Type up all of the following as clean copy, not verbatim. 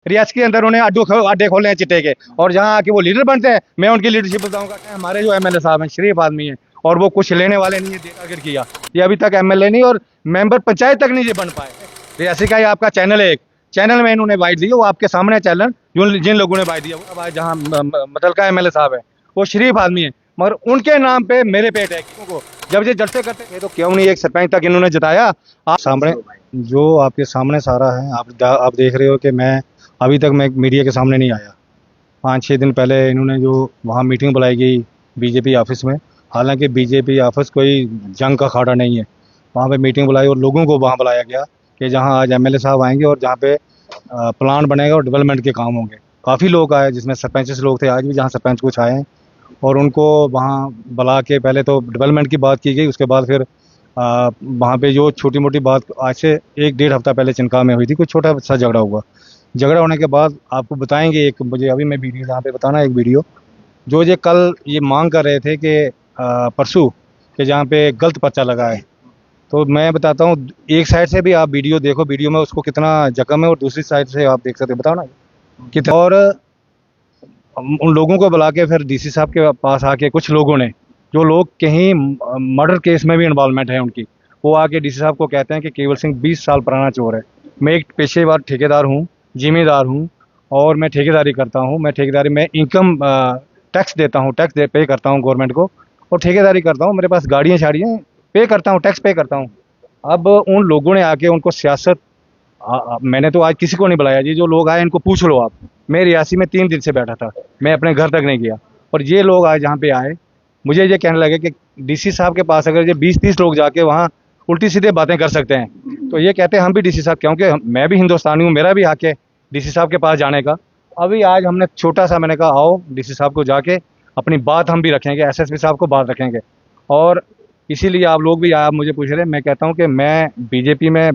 रियासत के अंदर उन्हें अड्डे खोले हैं चिट्टे के, और जहाँ आके वो लीडर बनते हैं, मैं उनकी लीडरशिप बताऊंगा कि हमारे जो एमएलए साहब हैं शरीफ आदमी हैं, और वो कुछ लेने वाले नहीं है। टारगेट किया, ये अभी तक एमएलए नहीं और मेंबर पंचायत तक नहीं ये बन पाए। रियासी का ये आपका चैनल है, एक चैनल में इन्होंने बाइट दी है, वो आपके सामने चैनल जिन लोगों ने बाइट दिया, वो अब जहाँ मुतलका एमएलए साहब है वो शरीफ आदमी है, मगर उनके नाम पे मेरे पे अटैक को जब ये जलसे करते थे तो क्यों नहीं एक सरपंच तक इन्होंने जिताया। आप सामने जो आपके सामने सारा है, आप देख रहे हो कि मैं अभी तक मैं मीडिया के सामने नहीं आया। 5-6 दिन पहले इन्होंने जो वहाँ मीटिंग बुलाई गई बीजेपी ऑफिस में, हालांकि बीजेपी ऑफिस कोई जंग का अखाड़ा नहीं है, वहाँ पे मीटिंग बुलाई और लोगों को वहाँ बुलाया गया कि जहाँ आज एमएलए साहब आएंगे और जहाँ पे प्लान बनेगा और डेवलपमेंट के काम होंगे। काफ़ी लोग आए, जिसमें सरपंच से लोग थे, आज भी जहाँ सरपंच कुछ आए हैं, और उनको वहाँ बुला के पहले तो डेवलपमेंट की बात की गई, उसके बाद फिर वहाँ पे जो छोटी मोटी बात आज से 1-1.5 हफ्ता पहले चिनका में हुई थी, कुछ छोटा सा झगड़ा हुआ। झगड़ा होने के बाद आपको बताएंगे, एक मुझे अभी मैं वीडियो जहाँ पे बताना एक वीडियो जो ये कल ये मांग कर रहे थे कि परसों कि जहाँ पे गलत पर्चा लगा है, तो मैं बताता हूँ, एक साइड से भी आप वीडियो देखो, वीडियो में उसको कितना जख्म है, और दूसरी साइड से आप देख सकते हो, बताओ ना कितना। और उन लोगों को बुला के फिर डीसी साहब के पास आके कुछ लोगों ने, जो लोग कहीं मर्डर केस में भी इन्वॉल्वमेंट है उनकी, वो आके डीसी साहब को कहते हैं कि केवल सिंह 20 साल पुराना चोर है। मैं एक पेशेवर ठेकेदार हूँ, जिम्मेदार हूँ, और मैं ठेकेदारी करता हूँ। मैं इनकम टैक्स देता हूँ, टैक्स पे करता हूँ गवर्नमेंट को, और ठेकेदारी करता हूँ, मेरे पास गाड़ियाँ शाड़ियाँ पे करता हूँ, टैक्स पे करता हूँ। अब उन लोगों ने आके उनको सियासत, मैंने तो आज किसी को नहीं बुलाया जी, जो लोग आए इनको पूछ लो आप। मैं रियासी में 3 दिन से बैठा था, मैं अपने घर तक नहीं गया, और ये लोग आज जहाँ पे आए, मुझे ये कहने लगे कि डीसी साहब के पास अगर ये 20-30 लोग जाके वहाँ उल्टी सीधे बातें कर सकते हैं, तो ये कहते हैं हम भी डीसी साहब, क्योंकि मैं भी हिंदुस्तानी हूँ, मेरा भी हक है डीसी साहब के पास जाने का। अभी आज हमने छोटा सा, मैंने कहा आओ डीसी साहब को जाके अपनी बात हम भी रखेंगे, एसएसपी साहब को बात रखेंगे, और इसीलिए आप लोग भी आप मुझे पूछ रहे हैं। मैं कहता हूँ कि मैं बीजेपी में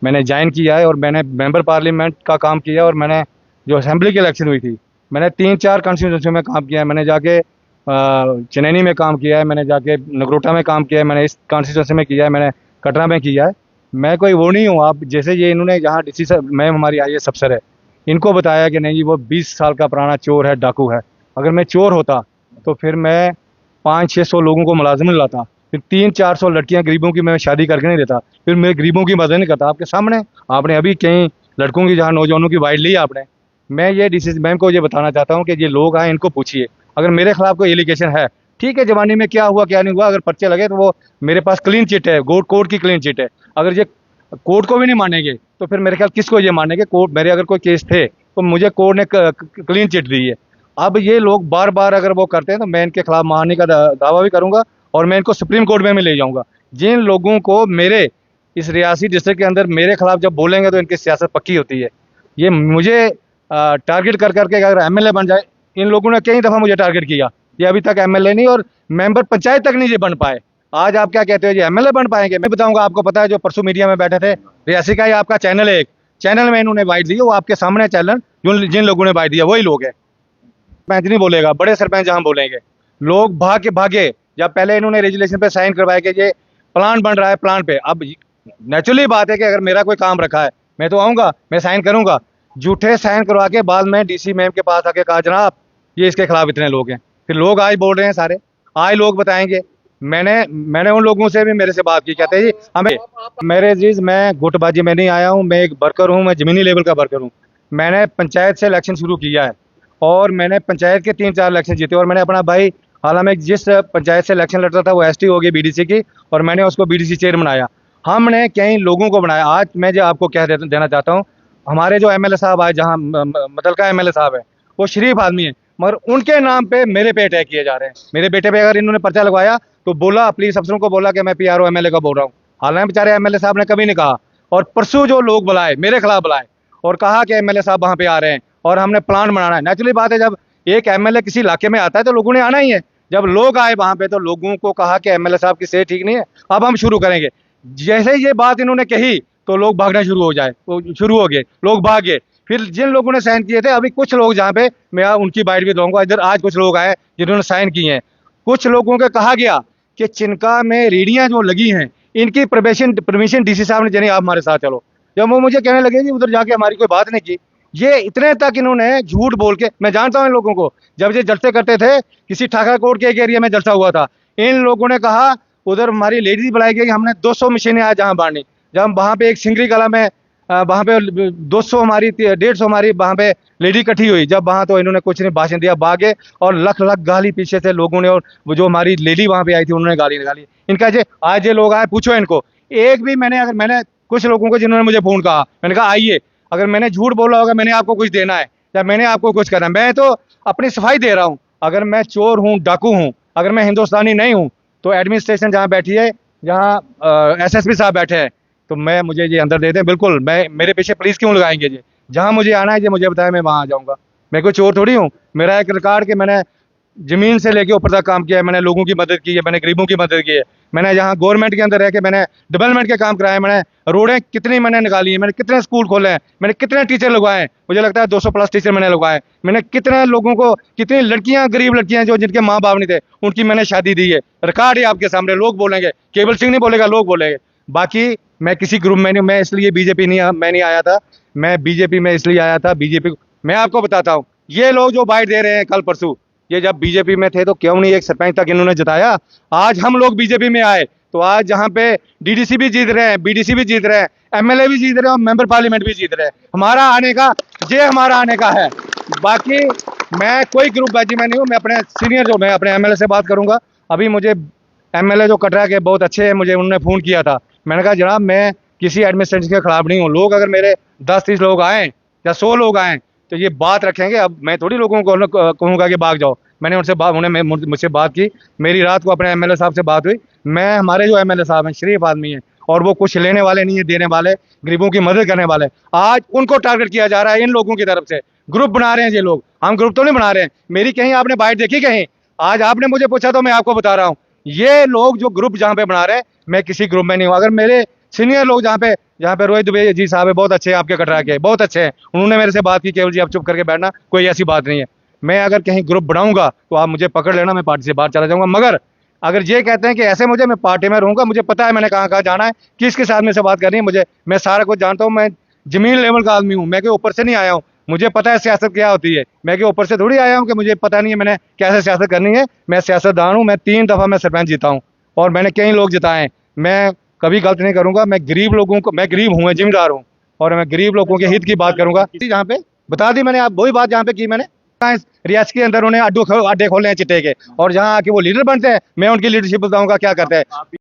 मैंने ज्वाइन किया है, और मैंने मेंबर पार्लियामेंट का काम किया, और मैंने जो असेंबली की इलेक्शन हुई थी, मैंने 3-4 कॉन्स्टिट्यूंसी में काम किया है, मैंने जाके चनैनी में काम किया है, मैंने जाके नगरोटा में काम किया है, मैंने इस कॉन्स्टिट्यूंसी में किया है, मैंने कटरा में किया है। मैं कोई वो नहीं हूँ, आप जैसे ये इन्होंने जहाँ डीसी साहब मैम हमारी IAS अफसर है, इनको बताया कि नहीं जी वो 20 साल का पुराना चोर है, डाकू है। अगर मैं चोर होता तो फिर मैं 500-600 लोगों को मुलाजिम नहीं लाता, फिर 300-400 लड़कियां गरीबों की मैं शादी करके नहीं देता, फिर मैं गरीबों की मदद नहीं करता। आपके सामने आपने अभी कई लड़कों की, जहाँ नौजवानों की वाइट ली आपने। मैं ये डीसी मैम को ये बताना चाहता हूँ कि ये लोग आए, इनको पूछिए, अगर मेरे खिलाफ कोई एलिगेशन है, ठीक है, जवानी में क्या हुआ क्या नहीं हुआ, अगर पर्चे लगे तो वो मेरे पास क्लीन चिट है, कोर्ट की क्लीन चिट है। अगर ये कोर्ट को भी नहीं मानेंगे तो फिर मेरे ख्याल किसको ये मानेंगे। कोर्ट, मेरे अगर कोई केस थे तो मुझे कोर्ट ने क्लीन चिट दी है। अब ये लोग बार बार अगर वो करते हैं तो मैं इनके खिलाफ मानने का दावा भी करूंगा, और मैं इनको सुप्रीम कोर्ट में भी ले जाऊंगा। जिन लोगों को मेरे इस रियासी डिस्ट्रिक्ट के अंदर मेरे खिलाफ जब बोलेंगे तो इनकी सियासत पक्की होती है। ये मुझे टारगेट कर करके अगर एमएलए बन जाए, इन लोगों ने कई दफ़ा मुझे टारगेट किया, ये अभी तक एमएलए नहीं और मेंबर पंचायत तक नहीं ये बन पाए। आज आप क्या कहते हो ये एमएलए बन पाएंगे? मैं बताऊंगा, आपको पता है जो परसों मीडिया में बैठे थे, रियासी का ही आपका चैनल है, एक चैनल में इन्होंने बाइट दी है, वो आपके सामने चैनल जिन लोगों ने बाइट दिया वही लोग हैं। सरपंच नहीं बोलेगा, बड़े सरपंच जहाँ बोलेंगे, लोग भागे भागे। जब पहले इन्होंने रेजुलेशन पे साइन करवाया कि ये प्लान बन रहा है, प्लान पे, अब नेचुरली बात है कि अगर मेरा कोई काम रखा है मैं तो आऊंगा, मैं साइन करूंगा। झूठे साइन करवा के बाद में डीसी मैम के पास आके कहा जनाब ये इसके खिलाफ इतने लोग हैं, फिर लोग आज बोल रहे हैं सारे, आज लोग बताएंगे। मैंने उन लोगों से भी मेरे से बात की, कहते हैं जी हमें, मेरे जीज मैं गुटबाजी में नहीं आया हूँ, मैं एक वर्कर हूँ, मैं जमीनी लेवल का वर्कर हूँ। मैंने पंचायत से इलेक्शन शुरू किया है, और मैंने पंचायत के 3-4 इलेक्शन जीते, और मैंने अपना भाई, हालांकि जिस पंचायत से इलेक्शन लड़ता था वो एसटी हो गई बीडीसी की, और मैंने उसको बीडीसी चेयर बनाया। हमने कई लोगों को बनाया। आज मैं जो आपको कह देना चाहता हूँ, हमारे जो एमएलए साहब आए, जहाँ मुतलका एमएलए साहब है, वो शरीफ आदमी है, मगर उनके नाम पे मेरे पे अटैक किए जा रहे हैं। मेरे बेटे पे अगर इन्होंने पर्चा लगवाया तो बोला, पुलिस अफसरों को बोला कि मैं पीआरओ एमएलए का बोल रहा हूँ, हालांकि बेचारे एमएलए साहब ने कभी नहीं कहा। और परसों जो लोग बुलाए, मेरे खिलाफ बुलाए और कहा कि एमएलए साहब वहाँ पे आ रहे हैं और हमने प्लान बनाना है। नेचुरली बात है, जब एक एमएलए किसी इलाके में आता है तो लोगों ने आना ही है। जब लोग आए वहां पे तो लोगों को कहा कि एमएलए साहब की सेहत ठीक नहीं है, अब हम शुरू करेंगे। जैसे ही ये बात इन्होंने कही तो लोग भागना शुरू हो गए, लोग भाग गए। फिर जिन लोगों ने साइन किए थे, अभी कुछ लोग जहाँ पे मैं उनकी बाइट भी दूंगा, इधर आज कुछ लोग आए जिन्होंने साइन किए हैं। कुछ लोगों को कहा गया कि चिनका में रेडियां जो लगी हैं इनकी परमिशन डीसी साहब ने देनी, आप हमारे साथ चलो। जब वो मुझे कहने लगे कि उधर जाके हमारी कोई बात नहीं की, ये इतने तक इन्होंने झूठ बोल के, मैं जानता हूँ इन लोगों को, जब ये जलसे करते थे किसी ठाकुर कोट के एक एरिया में जलसा हुआ था, इन लोगों ने कहा उधर हमारी लेडीज बुलाई गई, हमने 200 मशीनें आज जहाँ बांटी, जब वहाँ पे एक सिंगरी कला में वहाँ पे 200 हमारी 150 हमारी वहाँ पे लेडी इकट्ठी हुई, जब वहाँ तो इन्होंने कुछ नहीं भाषण दिया, भागे और लख लख गाली पीछे से लोगों ने, और वो जो हमारी लेडी वहाँ पे आई थी उन्होंने गाली निकाली इनका। जे आज ये लोग आए, पूछो इनको, एक भी मैंने कुछ लोगों को जिन्होंने मुझे फोन कहा, मैंने कहा आइए, अगर मैंने झूठ बोला होगा, मैंने आपको कुछ देना है या मैंने आपको कुछ करना है, मैं तो अपनी सफाई दे रहा हूँ। अगर मैं चोर हूँ, डाकू हूँ, अगर मैं हिंदुस्तानी नहीं हूँ, तो एडमिनिस्ट्रेशन जहाँ बैठी है, जहाँ एसएसपी साहब बैठे हैं, तो मुझे ये अंदर दे दें, बिल्कुल। मैं, मेरे पीछे पुलिस क्यों लगाएंगे जी? जहाँ मुझे आना है ये मुझे बताया, मैं वहाँ आ जाऊँगा। मैं कोई चोर थोड़ी हूँ। मेरा एक रिकॉर्ड के मैंने जमीन से लेके ऊपर तक काम किया है, मैंने लोगों की मदद की है, मैंने गरीबों की मदद की है, मैंने यहाँ गवर्नमेंट के अंदर रह के मैंने डेवलपमेंट के काम कराए, मैंने रोडें कितनी मैंने निकाली है, मैंने कितने स्कूल खोले हैं, मैंने कितने टीचर लगवाए हैं, मुझे लगता है 200 प्लस टीचर मैंने लगवाए, मैंने कितने लोगों को, कितनी लड़कियां, गरीब लड़कियां जो जिनके माँ बाप नहीं थे, उनकी मैंने शादी दी है। रिकॉर्ड है आपके सामने, लोग बोलेंगे, केवल सिंह नहीं बोलेगा, लोग बोलेंगे। बाकी मैं किसी ग्रुप में नहीं, मैं इसलिए बीजेपी नहीं, मैं नहीं आया था, मैं बीजेपी में इसलिए आया था, बीजेपी, मैं आपको बताता हूँ, ये लोग जो बाइट दे रहे हैं कल परसों, ये जब बीजेपी में थे तो क्यों नहीं एक सरपंच तक इन्होंने जिताया? आज हम लोग बीजेपी में आए तो आज जहाँ पे डीडीसी भी जीत रहे हैं, बीडीसी भी जीत रहे हैं, एमएलए भी जीत रहे हैं और मेंबर पार्लियामेंट भी जीत रहे हैं, हमारा आने का, ये हमारा आने का है। बाकी मैं कोई ग्रुपबाजी में नहीं हूँ, मैं अपने सीनियर जो, मैं अपने एमएलए से बात करूंगा। अभी मुझे एमएलए जो कटरा के बहुत अच्छे हैं, मुझे उन्होंने फोन किया था, मैंने कहा जनाब मैं किसी एडमिनिस्ट्रेशन के खिलाफ नहीं हूँ, लोग अगर मेरे 10-30 लोग आए या 100 लोग आए तो ये बात रखेंगे। अब मैं थोड़ी लोगों को कहूँगा कि भाग जाओ, मैंने उनसे बात, उन्होंने मुझसे बात की, मेरी रात को अपने एमएलए साहब से बात हुई। मैं, हमारे जो एमएलए साहब हैं शरीफ आदमी हैं और वो कुछ लेने वाले नहीं है, देने वाले, गरीबों की मदद करने वाले। आज उनको टारगेट किया जा रहा है इन लोगों की तरफ से, ग्रुप बना रहे हैं ये लोग, हम ग्रुप तो नहीं बना रहे हैं। मेरी कहीं आपने बाइट देखी कहीं? आज आपने मुझे पूछा तो मैं आपको बता रहा हूँ, ये लोग जो ग्रुप जहाँ पे बना रहे हैं, मैं किसी ग्रुप में नहीं हूँ। अगर मेरे सीनियर लोग जहाँ पे रोहित दुबे जी साहब है, बहुत अच्छे हैं, आपके कटरा के बहुत अच्छे हैं, उन्होंने मेरे से बात की, केवल जी आप चुप करके बैठना, कोई ऐसी बात नहीं है। मैं अगर कहीं ग्रुप बनाऊंगा तो आप मुझे पकड़ लेना, मैं पार्टी से बाहर चला जाऊंगा। मगर अगर ये कहते हैं कि ऐसे मुझे, मैं पार्टी में रहूंगा, मुझे पता है मैंने कहाँ कहाँ जाना है, किसके साथ में से बात करनी है, मुझे, मैं सारा कुछ जानता हूँ। मैं जमीन लेवल का आदमी हूँ, मैं के ऊपर से नहीं आया हूँ, मुझे पता है सियासत क्या होती है। मैं के ऊपर से थोड़ी आया हूँ कि मुझे पता नहीं है मैंने कैसे सियासत करनी है। मैं सियासतदान हूँ, मैं 3 दफा मैं सरपंच जीता हूँ और मैंने कई लोग जिताए हैं। मैं कभी गलत नहीं करूंगा, मैं गरीब लोगों को, मैं गरीब हूँ, मैं जिम्मेदार हूँ और मैं गरीब लोगों के हित की बात करूंगा। जहाँ पे बता दी मैंने, आप वही बात जहाँ पे की मैंने, रियासत के अंदर उन्हें अड्डे खोले हैं चिट्टे के, और जहाँ आके वो लीडर बनते हैं, मैं उनकी लीडरशिप बताऊंगा क्या करते हैं।